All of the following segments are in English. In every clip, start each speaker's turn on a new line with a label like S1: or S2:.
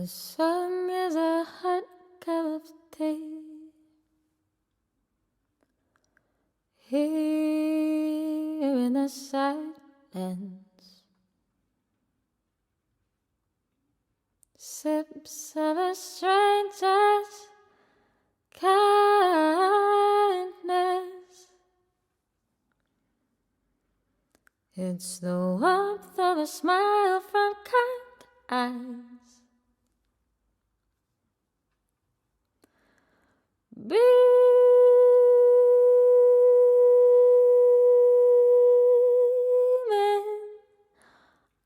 S1: A song is a hot cup of tea. Here in the silence, sips of a stranger's kindness. It's the warmth of a smile from kind eyes. Beaming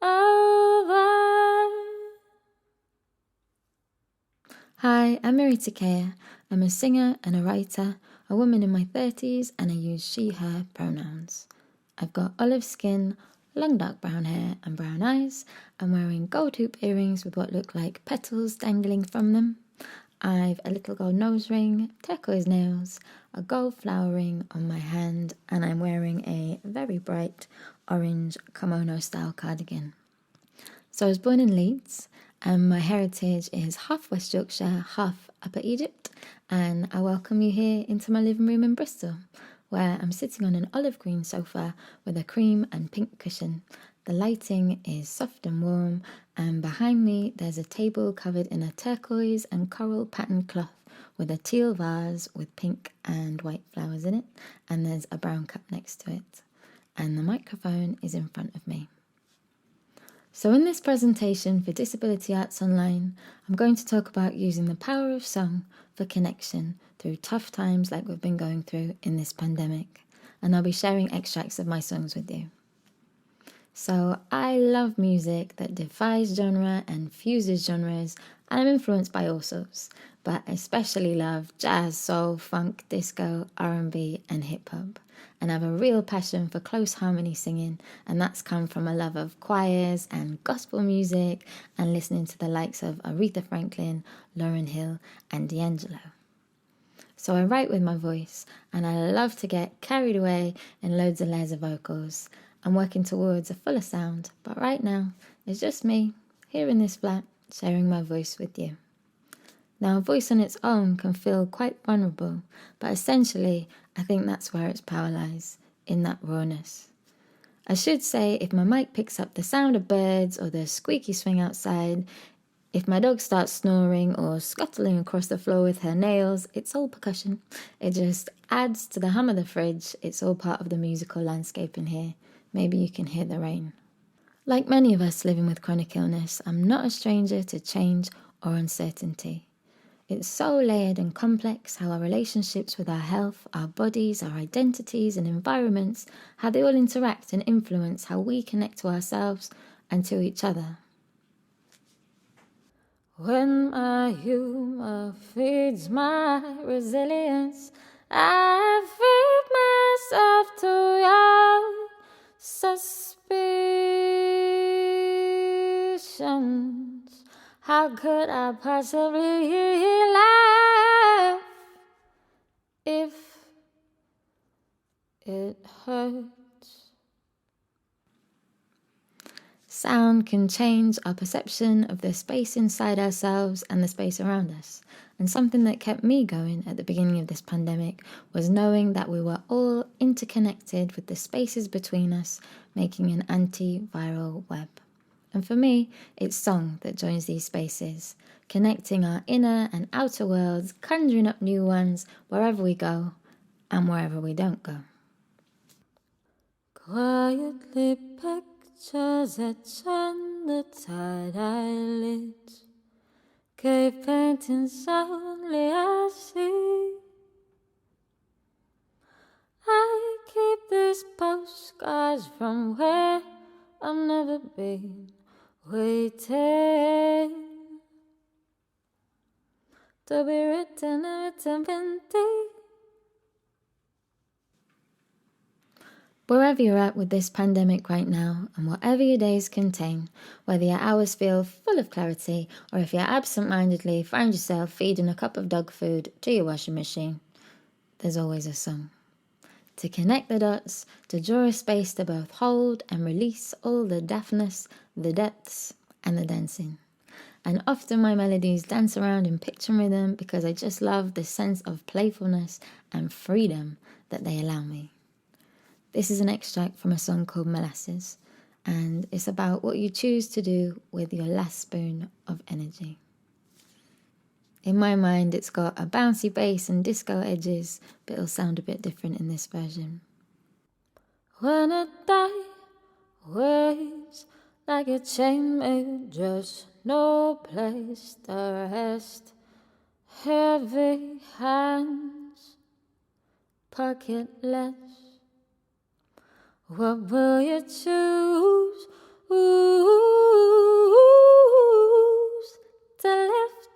S1: over. Hi, I'm Mary Takea. I'm a singer and a writer, a woman in my 30s, and I use she, her pronouns. I've got olive skin, long dark brown hair and brown eyes. I'm wearing gold hoop earrings with what look like petals dangling from them. I've a little gold nose ring, turquoise nails, a gold flower ring on my hand, and I'm wearing a very bright orange kimono style cardigan. So I was born in Leeds, and my heritage is half West Yorkshire, half Upper Egypt, and I welcome you here into my living room in Bristol, where I'm sitting on an olive green sofa with a cream and pink cushion. The lighting is soft and warm, and behind me there's a table covered in a turquoise and coral patterned cloth with a teal vase with pink and white flowers in it, and there's a brown cup next to it. And the microphone is in front of me. So in this presentation for Disability Arts Online, I'm going to talk about using the power of song for connection through tough times like we've been going through in this pandemic. And I'll be sharing extracts of my songs with you. So I love music that defies genre and fuses genres, and I'm influenced by all sorts, but I especially love jazz, soul, funk, disco, R&B and hip hop. And I have a real passion for close harmony singing, and that's come from a love of choirs and gospel music and listening to the likes of Aretha Franklin, Lauryn Hill and D'Angelo. So I write with my voice, and I love to get carried away in loads of layers of vocals. I'm working towards a fuller sound, but right now it's just me here in this flat sharing my voice with you. Now, a voice on its own can feel quite vulnerable, but essentially I think that's where its power lies, in that rawness. I should say, if my mic picks up the sound of birds or the squeaky swing outside, if my dog starts snoring or scuttling across the floor with her nails, it's all percussion. It just adds to the hum of the fridge. It's all part of the musical landscape in here. Maybe you can hear the rain. Like many of us living with chronic illness, I'm not a stranger to change or uncertainty. It's so layered and complex how our relationships with our health, our bodies, our identities and environments, how they all interact and influence how we connect to ourselves and to each other. When my humor feeds my resilience, I feed myself to your suspicions. How could I possibly laugh if it hurts? Sound can change our perception of the space inside ourselves and the space around us. And something that kept me going at the beginning of this pandemic was knowing that we were all interconnected with the spaces between us, making an antiviral web. And for me, it's song that joins these spaces, connecting our inner and outer worlds, conjuring up new ones wherever we go and wherever we don't go. Quietly pictures etched on the tired eyelids, cave paintings only I see. I keep these postcards from where I've never been, waiting to be written and written plenty. Wherever you're at with this pandemic right now, and whatever your days contain, whether your hours feel full of clarity, or if you absent-mindedly find yourself feeding a cup of dog food to your washing machine, there's always a song. To connect the dots, to draw a space to both hold and release all the deafness, the depths, and the dancing. and often my melodies dance around in pitch and rhythm because I just love the sense of playfulness and freedom that they allow me. This is an extract from a song called Molasses, and it's about what you choose to do with your last spoon of energy. In my mind, it's got a bouncy bass and disco edges, but it'll sound a bit different in this version. When a day waves like a chainmail, just no place to rest. Heavy hands, pocketless. What will you choose? To lift.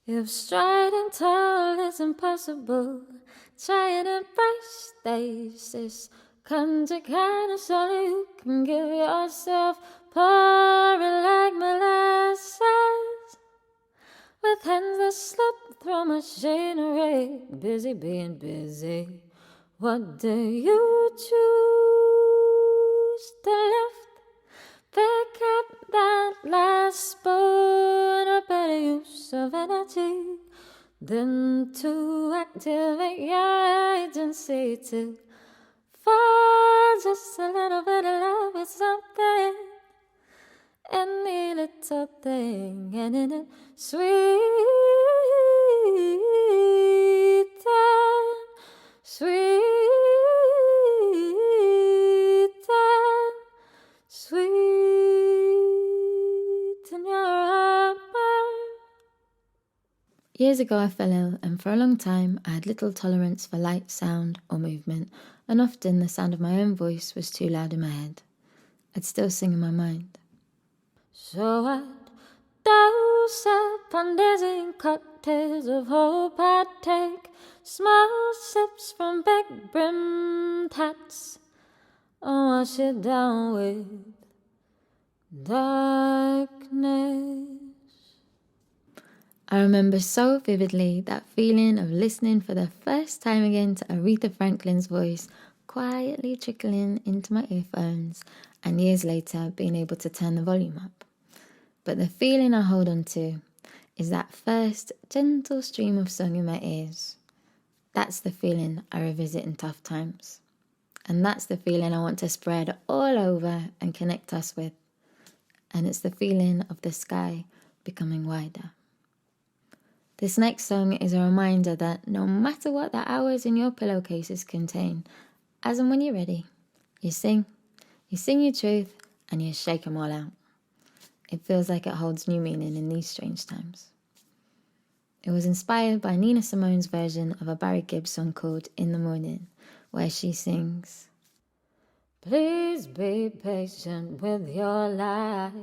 S1: If striding tall is impossible, try and embrace stasis. Come to kindness, so you can give yourself pouring like molasses. With hands that slip through machinery, busy being busy. What do you choose to lift? Pick up that last spoon, a better use of energy than to activate your agency to fall just a little bit in love with something, any little thing, and in it sweet and sweet and sweet in your armor. Years ago I fell ill, and for a long time I had little tolerance for light, sound or movement, and often the sound of my own voice was too loud in my head. I'd still sing in my mind. So I'd dose upon dizzying cocktails of hope. I'd take small sips from big brimmed hats and wash it down with darkness. I remember so vividly that feeling of listening for the first time again to Aretha Franklin's voice quietly trickling into my earphones, and years later being able to turn the volume up. But the feeling I hold on to is that first gentle stream of song in my ears. That's the feeling I revisit in tough times. And that's the feeling I want to spread all over and connect us with. And it's the feeling of the sky becoming wider. This next song is a reminder that no matter what the hours in your pillowcases contain, as and when you're ready, you sing your truth, and you shake them all out. It feels like it holds new meaning in these strange times. It was inspired by Nina Simone's version of a Barry Gibb song called In the Morning, where she sings, "Please be patient with your life.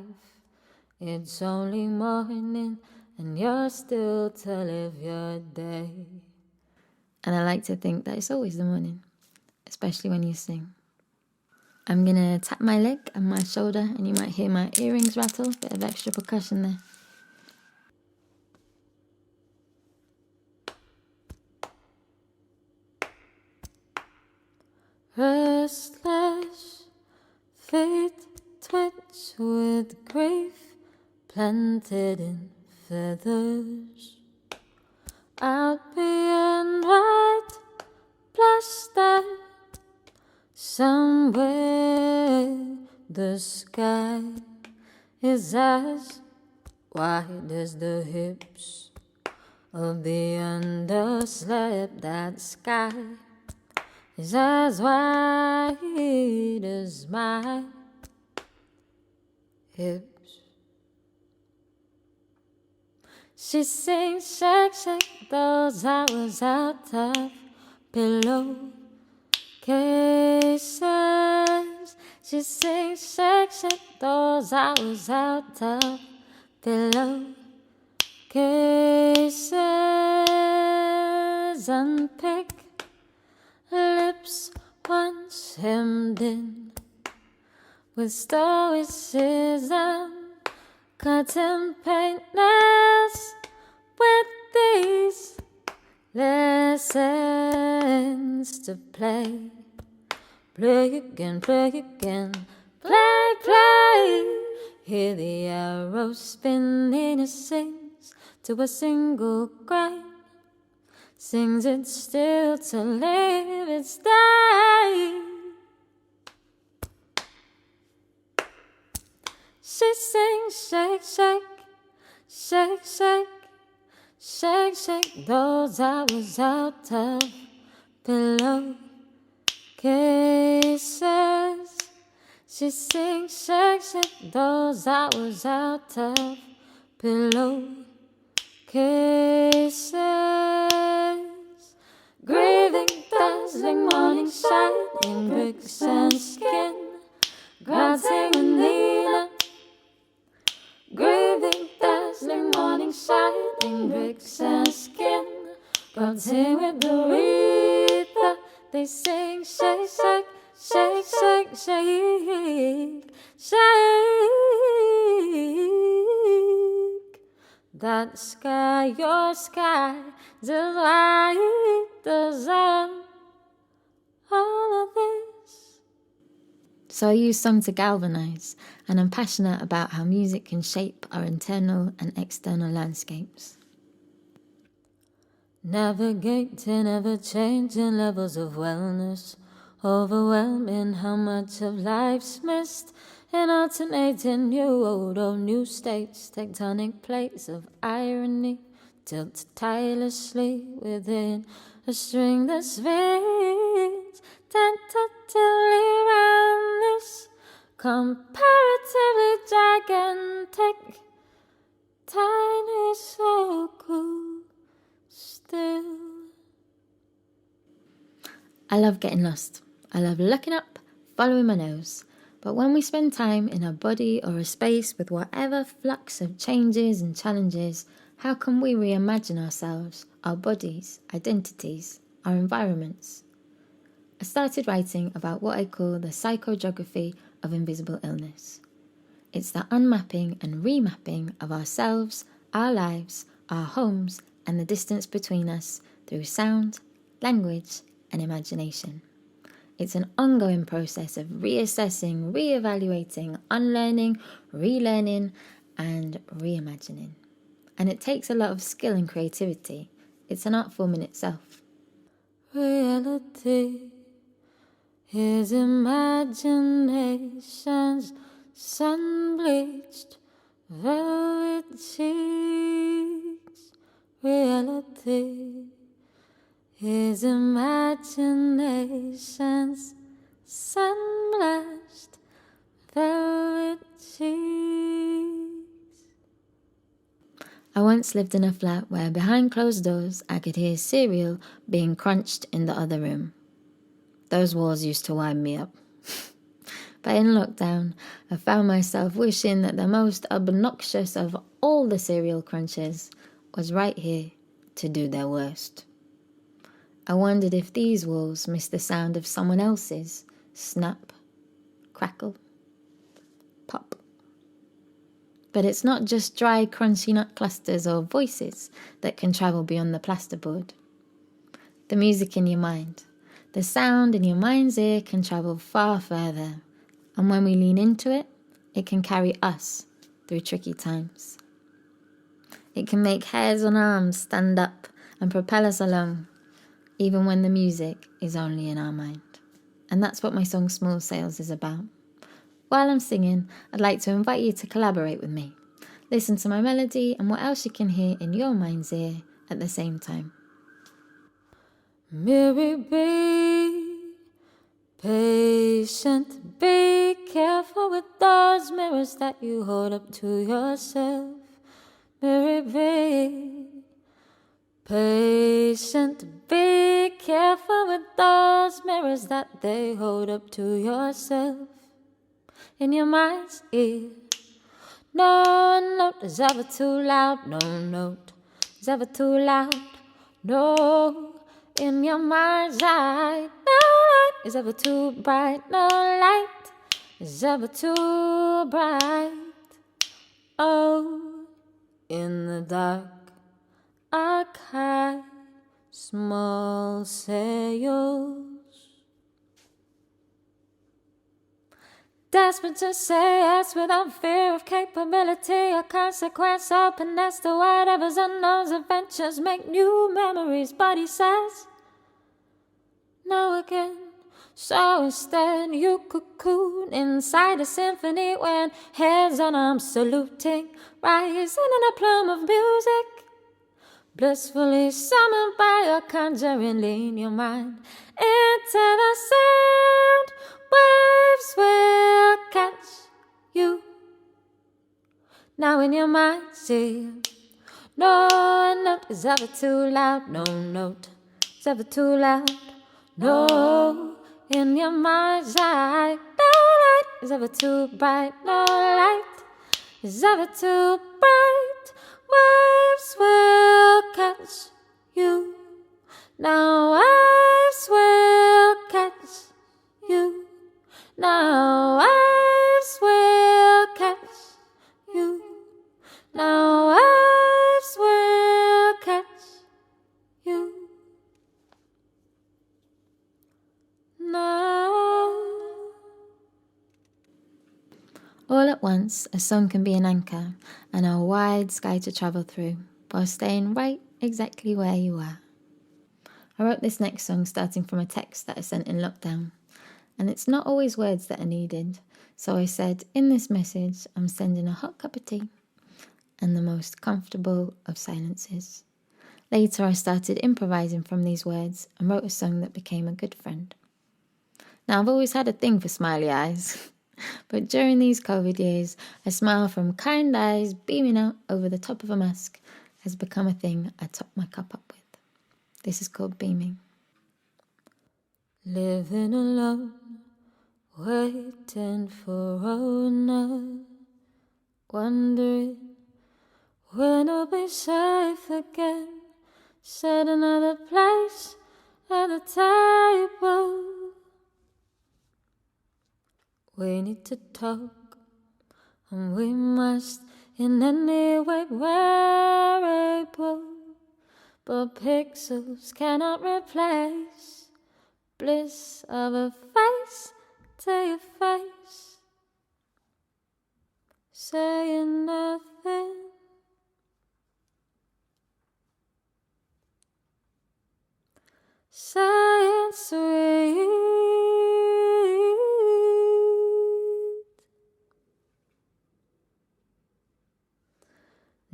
S1: It's only morning and you're still to live your day." And I like to think that it's always the morning, especially when you sing. I'm going to tap my leg and my shoulder, and you might hear my earrings rattle, bit of extra percussion there. Restless feet twitch with grief planted in feathers. Out beyond white plaster, somewhere the sky is as wide as the hips of the underslept. That sky is as wide as my hips. She sings, shake, shake those hours out of pillowcases. She sings, shake, shake those hours out of pillowcases. Unpick lips once hemmed in with stoicism. Contemplate nails with these lessons to play. Play again, play again, play, play. Hear the arrows spinning, it sings to a single cry. Sings it still to live its day. She sings, shake, shake, shake, shake, shake, shake those hours out of pillow cases. She sings, shake, shake those hours out of pillow cases. Grieving, dazzling morning shine in bricks and skin. Granting with Nina. Grieving, dazzling morning shine in bricks and skin. Granting with Aretha. They sing, shake, shake, shake, shake, shake, shake. That sky, your sky, just like the sun. All of this. So I use song to galvanize, and I'm passionate about how music can shape our internal and external landscapes. Navigating ever-changing levels of wellness, overwhelming how much of life's missed, and alternating new old or new states, tectonic plates of irony, tilt tirelessly within a string that spins tentatively round this comparatively gigantic, tiny circle still. I love getting lost. I love looking up, following my nose. But when we spend time in a body or a space with whatever flux of changes and challenges, how can we reimagine ourselves, our bodies, identities, our environments? I started writing about what I call the psychogeography of invisible illness. It's the unmapping and remapping of ourselves, our lives, our homes, and the distance between us through sound, language, and imagination. It's an ongoing process of reassessing, reevaluating, unlearning, relearning, and reimagining. And it takes a lot of skill and creativity. It's an art form in itself. Reality is imagination's sun-bleached velvet cheeks. Reality is imagination's sun-blashed velvet cheeks. I once lived in a flat where behind closed doors I could hear cereal being crunched in the other room. Those walls used to wind me up. But in lockdown, I found myself wishing that the most obnoxious of all the cereal crunches was right here to do their worst. I wondered if these walls missed the sound of someone else's snap, crackle, pop. But it's not just dry, crunchy nut clusters or voices that can travel beyond the plasterboard. The music in your mind, the sound in your mind's ear can travel far further. And when we lean into it, it can carry us through tricky times. It can make hairs on arms stand up and propel us along, even when the music is only in our mind. And that's what my song Small Sails is about. While I'm singing, I'd like to invite you to collaborate with me. Listen to my melody and what else you can hear in your mind's ear at the same time. Mary, be patient, be careful with those mirrors that you hold up to yourself. Mary, be patient, be careful with those mirrors that they hold up to yourself. In your mind's ear, no note is ever too loud, no note is ever too loud, no. In your mind's eye, no light is ever too bright, no light is ever too bright. Oh, in the dark archive, small sails. ask me to say yes without fear of capability or consequence. Openness to whatever's unknown's adventures make new memories. But he says no again. So instead you cocoon inside a symphony when heads on arms saluting, rising in a plume of music, blissfully summoned by a conjuring. Lean your mind into the sound. Waves will catch you. Now in your mind, see, no note is ever too loud. No note is ever too loud. No, in your mind's eye, no light is ever too bright. No light is ever too bright. Waves will catch you. Now waves will catch you. Now waves will catch you. Now waves will catch you. Now. All at once, a song can be an anchor and a wide sky to travel through, while staying right exactly where you are. I wrote this next song starting from a text that I sent in lockdown, and it's not always words that are needed, so I said, in this message, I'm sending a hot cup of tea and the most comfortable of silences. Later, I started improvising from these words and wrote a song that became a good friend. Now, I've always had a thing for smiley eyes, but during these COVID years, a smile from kind eyes beaming out over the top of a mask has become a thing I top my cup up with. This is called Beaming. Living alone, waiting for Rona, wondering when I'll be safe again. Set another place at the table. We need to talk, and we must in any way we're able. But pixels cannot replace bliss of a face to your face, saying nothing. Saying sweet.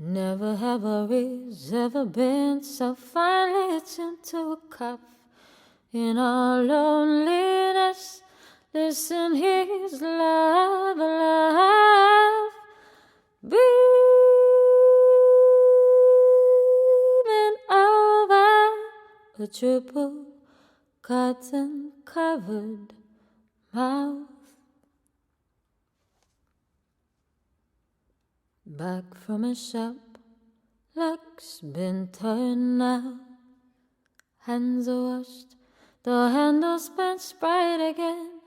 S1: Never have worries ever been so finely tuned to a cup. In our loneliness, listen, here's love, love, beaming over a triple cotton-covered mouth. Back from a shop, luck's been turned now. Hands are washed, the handle's been sprayed again.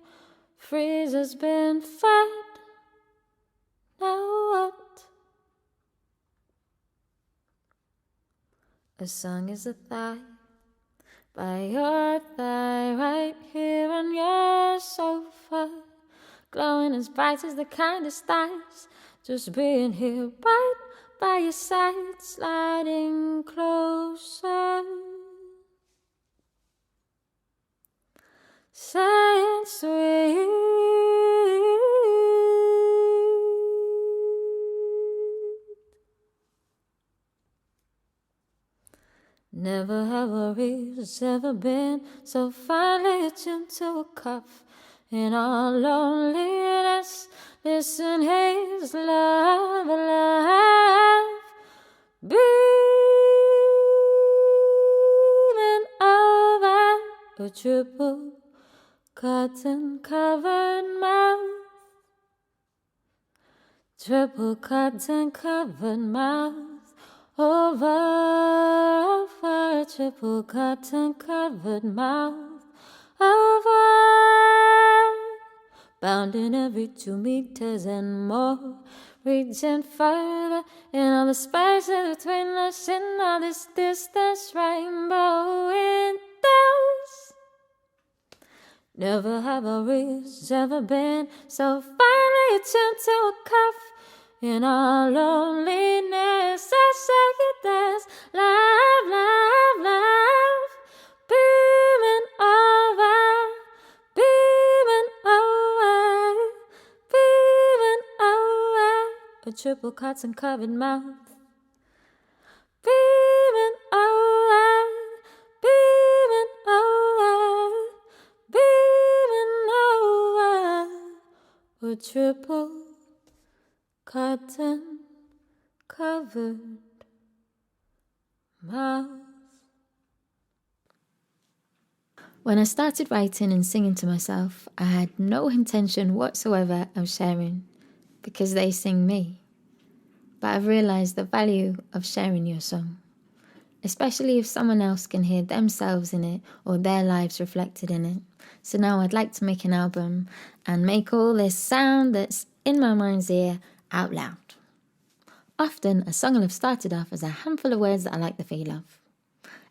S1: Freezer's been fed, now what? A song is a thigh, by your thigh, right here on your sofa. Glowing as bright as the kind of stars, just being here right by your side, sliding closer. Saying sweet. Never have worries ever been so finely attuned to a cuff. In our loneliness, listen, here's love, love, beaming over a triple cotton-covered mouth. Triple cotton-covered mouth. Over a triple cotton-covered mouth. Over, bound in every 2 meters and more, reaching further in all the spaces between us, in all this distance, rainbow windows, Never have our wrists ever been so finely attuned to a cuff. In our loneliness, I saw you dance. Love, love, love. Beaming over, beaming over, beaming over. A triple cotton covered mouth. Beaming over, beaming over, beaming over. A triple cotton covered mouth. When I started writing and singing to myself, I had no intention whatsoever of sharing, because they sing me. But I've realised the value of sharing your song, especially if someone else can hear themselves in it or their lives reflected in it. So now I'd like to make an album and make all this sound that's in my mind's ear out loud. Often a song will have started off as a handful of words that I like the feel of.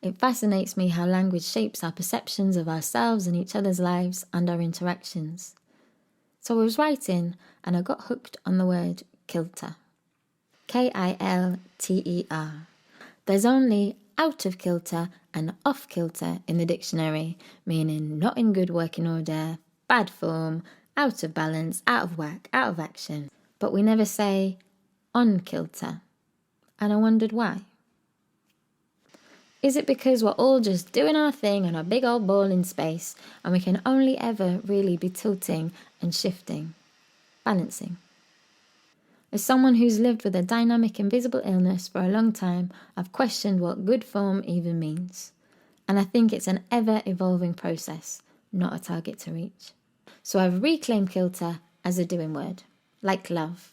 S1: It fascinates me how language shapes our perceptions of ourselves and each other's lives and our interactions. So I was writing and I got hooked on the word kilter. Kilter. There's only out of kilter and off kilter in the dictionary, meaning not in good working order, bad form, out of balance, out of whack, out of action. But we never say on kilter. And I wondered why. Is it because we're all just doing our thing on a big old ball in space and we can only ever really be tilting and shifting, balancing? As someone who's lived with a dynamic invisible illness for a long time, I've questioned what good form even means. And I think it's an ever-evolving process, not a target to reach. So I've reclaimed kilter as a doing word, like love.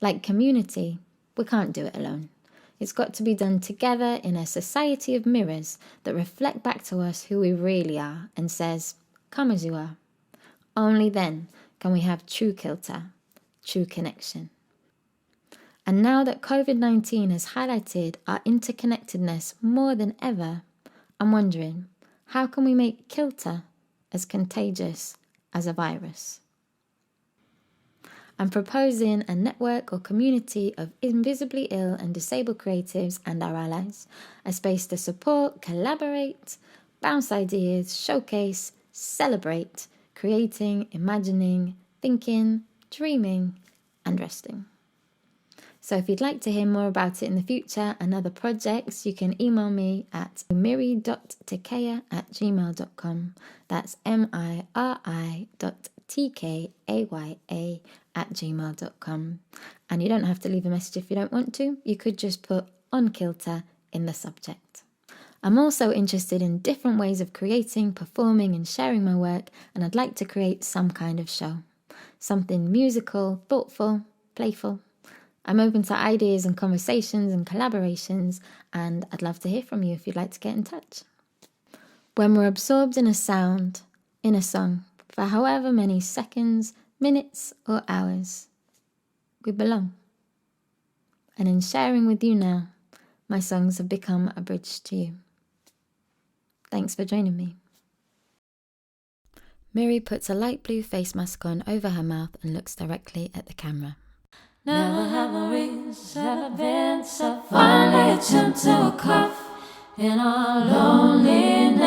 S1: Like community, we can't do it alone. It's got to be done together in a society of mirrors that reflect back to us who we really are and says, come as you are. Only then can we have true kilter, true connection. And now that COVID-19 has highlighted our interconnectedness more than ever, I'm wondering, how can we make kilter as contagious as a virus? I'm proposing a network or community of invisibly ill and disabled creatives and our allies, a space to support, collaborate, bounce ideas, showcase, celebrate, creating, imagining, thinking, dreaming, and resting. So if you'd like to hear more about it in the future and other projects, you can email me at miri.takaya@gmail.com. That's miri.tkaya@gmail.com. And you don't have to leave a message if you don't want to. You could just put on kilter in the subject. I'm also interested in different ways of creating, performing and sharing my work, and I'd like to create some kind of show. Something musical, thoughtful, playful. I'm open to ideas and conversations and collaborations, and I'd love to hear from you if you'd like to get in touch. When we're absorbed in a sound, in a song, for however many seconds, minutes or hours, we belong. And in sharing with you now, my songs have become a bridge to you. Thanks for joining me. Miri puts a light blue face mask on over her mouth and looks directly at the camera.
S2: Never have a reason ever been so finely attuned to a cuff in our loneliness.